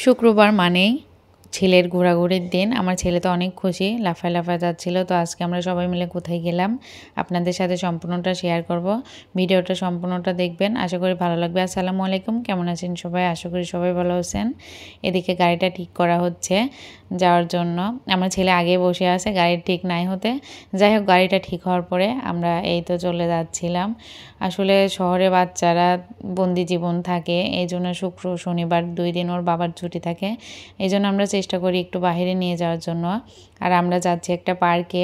শুক্রবার মানেই ছেলের ঘোরাঘুরির দিন। আমার ছেলে তো অনেক খুশি, লাফায় লাফায় যাচ্ছিল। তো আজকে আমরা সবাই মিলে কোথায় গেলাম আপনাদের সাথে সম্পূর্ণটা শেয়ার করব। ভিডিওটা সম্পূর্ণটা দেখবেন, আশা করি ভালো লাগবে। আসসালামু আলাইকুম, কেমন আছেন সবাই? আশা করি সবাই ভালো আছেন। এদিকে গাড়িটা ঠিক করা হচ্ছে যাওয়ার জন্য। আমার ছেলে আগে বসে আছে, গাড়ি ঠিক নাই হতে। যাই হোক, গাড়িটা ঠিক হওয়ার পরে আমরা এই তো চলে যাচ্ছিলাম। আসলে শহরে বাচ্চারা বন্দি জীবন থাকে, এই জন্য শুক্র শনিবার 2 দিন ওর বাবার ছুটি থাকে। এই জন্য আমরা চেষ্টা করি একটু বাইরে নিয়ে যাওয়ার জন্য। আর আমরা যাচ্ছি একটা পার্কে।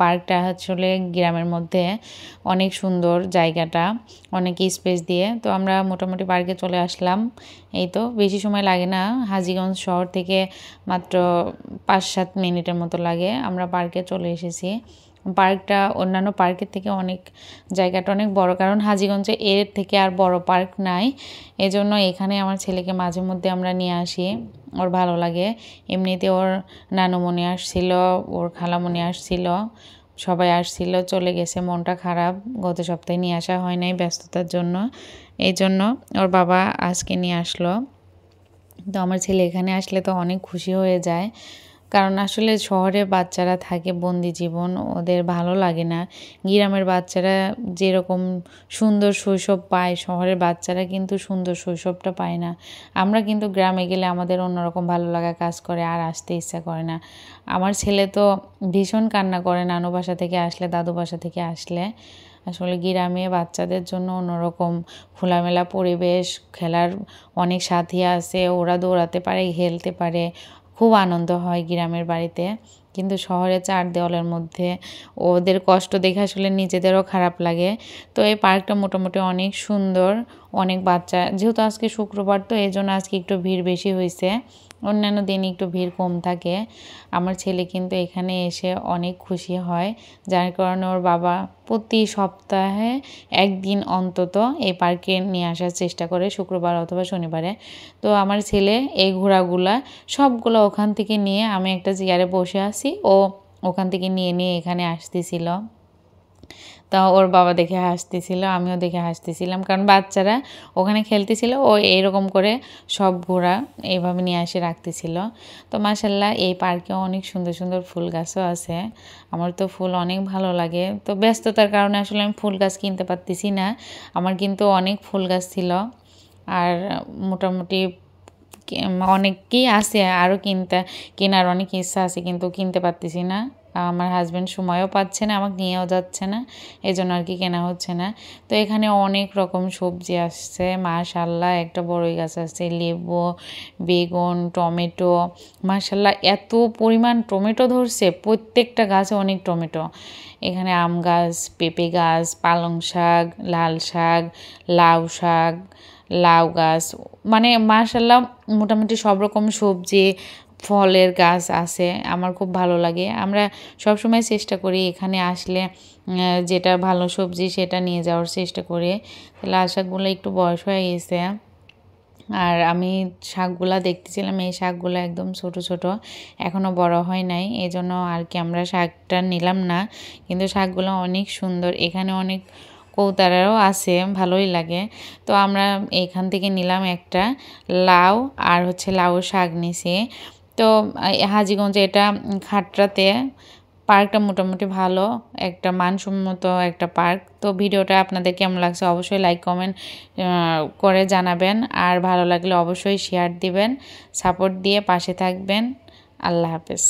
পার্কটা আসলে গ্রামের মধ্যে, অনেক সুন্দর জায়গাটা, অনেক স্পেস দিয়ে। তো আমরা মোটামুটি পার্কে চলে আসলাম। এই তো বেশি সময় লাগে না, হাজীগঞ্জ শহর থেকে মাত্র 5-7 মিনিটের মতো লাগে। আমরা পার্কে চলে এসেছি। পার্কটা অন্যান্য পার্কের থেকে অনেক, জায়গাটা অনেক বড়, কারণ হাজীগঞ্জে এর থেকে আর বড় পার্ক নাই। এজন্য এখানে আমার ছেলেকে মাঝে মধ্যে আমরা নিয়ে আসি, ওর ভালো লাগে। এমনিতে ওর নানুমণি আসছিল, ওর খালামণি আসছিল, সবাই আসছিল, চলে গেছে। মনটা খারাপ, গত সপ্তাহে নিয়ে আসা হয় নাই ব্যস্ততার জন্য। এই জন্য ওর বাবা আজকে নিয়ে আসলো। তো আমার ছেলে এখানে আসলে তো অনেক খুশি হয়ে যায়, কারণ আসলে শহরে বাচ্চারা থাকে বন্দি জীবন, ওদের ভালো লাগে না। গ্রামের বাচ্চারা যেরকম সুন্দর শৈশব পায়, শহরের বাচ্চারা কিন্তু সুন্দর শৈশবটা পায় না। আমরা কিন্তু গ্রামে গেলে আমাদের অন্যরকম ভালো লাগা কাজ করে, আর আসতে ইচ্ছা করে না। আমার ছেলে তো ভীষণ কান্না করে নানু বাসা থেকে আসলে, দাদু বাসা থেকে আসলে। আসলে গ্রামে বাচ্চাদের জন্য অন্যরকম খোলামেলা পরিবেশ, খেলার অনেক সাথী আছে, ওরা দৌড়াতে পারে, খেলতে পারে, খুব আনন্দ হয় গ্রামের বাড়িতে। কিন্তু শহরে 4 দেওয়ালের মধ্যে ওদের কষ্ট দেখে আসলে নিজেদেরও খারাপ লাগে। তো এই পার্কটা মোটামুটি অনেক সুন্দর, অনেক বাচ্চা, যেহেতু আজকে শুক্রবার তো এই জন্য আজকে একটু ভিড় বেশি হয়েছে, অন্যান্য দিন একটু ভিড় কম থাকে। আমার ছেলে কিন্তু এখানে এসে অনেক খুশি হয়, যার কারণে ওর বাবা প্রতি সপ্তাহে 1 দিন অন্তত এই পার্কে নিয়ে আসার চেষ্টা করে, শুক্রবার অথবা শনিবারে। তো আমার ছেলে এই ঘোড়াগুলা সবগুলো ওখান থেকে নিয়ে, আমি একটা চেয়ারে বসে আছি, ও ওখান থেকে নিয়ে নিয়ে এখানে আসতেছিল। তা ওর বাবা দেখে হাসতেছিল, আমিও দেখে হাসতেছিলাম, কারণ বাচ্চারা ওখানে খেলতেছিল, ও এইরকম করে সব ঘোড়া এইভাবে নিয়ে এসে রাখতেছিল। তো মাশাআল্লাহ এই পার্কে অনেক সুন্দর সুন্দর ফুল গাছও আছে। আমার তো ফুল অনেক ভালো লাগে। তো ব্যস্ততার কারণে আসলে আমি ফুল গাছ কিনতে পারতেছি না। আমার কিন্তু অনেক ফুল গাছ ছিল, আর মোটামুটি অনেকই আছে, আরও কেনার অনেক ইচ্ছা আছে, কিন্তু কিনতে পারতেছি না। আমার হাজব্যান্ড সময়ও পাচ্ছে না, আমাকে নিয়েও যাচ্ছে না, এই জন্য আর কি কেনা হচ্ছে না। তো এখানে অনেক রকম সবজি আসছে, মাশাআল্লাহ একটা বড়ই গাছ আছে, লেবু, বেগুন, টমেটো, মাশাআল্লাহ এত পরিমাণ টমেটো ধরছে, প্রত্যেকটা গাছে অনেক টমেটো। এখানে আম গাছ, পেঁপে গাছ, পালং শাক, লাল শাক, লাউ শাক, লাউ গাছ, মানে মাশাআল্লাহ মোটামুটি সব রকম সবজি, ফলের গাছ আছে। আমার খুব ভালো লাগে। আমরা সবসময় চেষ্টা করি এখানে আসলে যেটা ভালো সবজি সেটা নিয়ে যাওয়ার চেষ্টা করি। লাল শাকগুলো একটু বয়স হয়ে গেছে, আর আমি শাকগুলা দেখতেছিলাম, এই শাকগুলো একদম ছোট ছোট, এখনও বড় হয় নাই, এই জন্য আর কি আমরা শাকটা নিলাম না। কিন্তু শাকগুলো অনেক সুন্দর, এখানে অনেক কৌতারাও আছে, ভালোই লাগে। তো আমরা এখান থেকে নিলাম একটা লাউ, আর হচ্ছে লাউ শাক নিছি। তো হাজীগঞ্জে এটা খাটরাতে পার্কটা মোটামুটি ভালো, একটা মানসম্মত একটা পার্ক। তো ভিডিওটা আপনাদের কেমন লাগছে অবশ্যই লাইক কমেন্ট করে জানাবেন, আর ভালো লাগলে অবশ্যই শেয়ার দিবেন, সাপোর্ট দিয়ে পাশে থাকবেন। আল্লাহ হাফেজ।